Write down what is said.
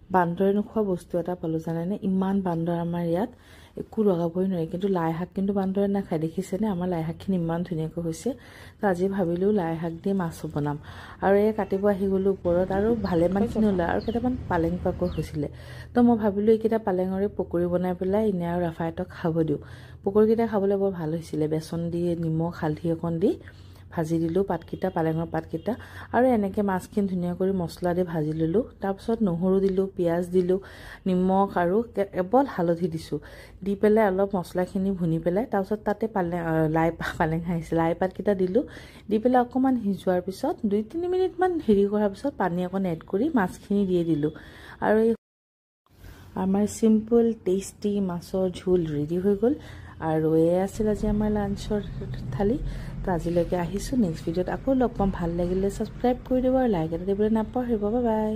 বান্দৰে নোখোৱা বস্তু এটা পালোঁ জানেনে ইমান বান্দৰ আমাৰ ইয়াত একো লগাবই নোৱাৰি কিন্তু লাই শাক কিন্তু বান্দৰে নাখায় দেখিছেনে আমাৰ লাই শাকখিনি ইমান ধুনীয়াকৈ হৈছে তো আজি ভাবিলোঁ লাই শাক দি মাছ বনাম আৰু এই কাটিব আহি গ'লোঁ ওপৰত আৰু ভালেমানখিনি ওলাই আৰু কেইটামান পালেং পাকো হৈছিলে তো মই ভাবিলোঁ এইকেইটা পালেঙৰে পকৰি বনাই পেলাই ইনে আৰু ৰাফাইতক খাব দিওঁ পকৰিকেইটা খাবলৈ বৰ ভাল হৈছিলে বেচন দি নিমখ হালধি অকণ দি ভাজি দিলোঁ পাতকেইটা পালেঙৰ পাতকেইটা আৰু এনেকৈ মাছখিনি ধুনীয়া কৰি মছলা দি ভাজি ল'লোঁ তাৰপিছত নহৰু দিলোঁ পিঁয়াজ দিলোঁ নিমখ আৰু কেৱল হালধি দিছোঁ দি পেলাই অলপ মছলাখিনি ভুনি পেলাই তাৰপিছত তাতে পালেং আহিছে লাই পাতকেইটা দিলোঁ দি পেলাই অকণমান সিজোৱাৰ পিছত 2-3 মিনিটমান হেৰি কৰাৰ পিছত পানী অকণ এড কৰি মাছখিনি দিয়ে দিলোঁ আৰু এই আমাৰ চিম্পল টেষ্টি মাছৰ ঝোল ৰেডি হৈ গ'ল আৰু এই আছিল আজি আমাৰ লাঞ্চৰ থালি তো আজিলৈকে আহিছোঁ নেক্সট ভিডিঅ'ত আকৌ লগ পাম ভাল লাগিলে ছাবস্ক্ৰাইব কৰি দিব আৰু লাইক এটা দিবলৈ নাপাহৰিব বাই বাই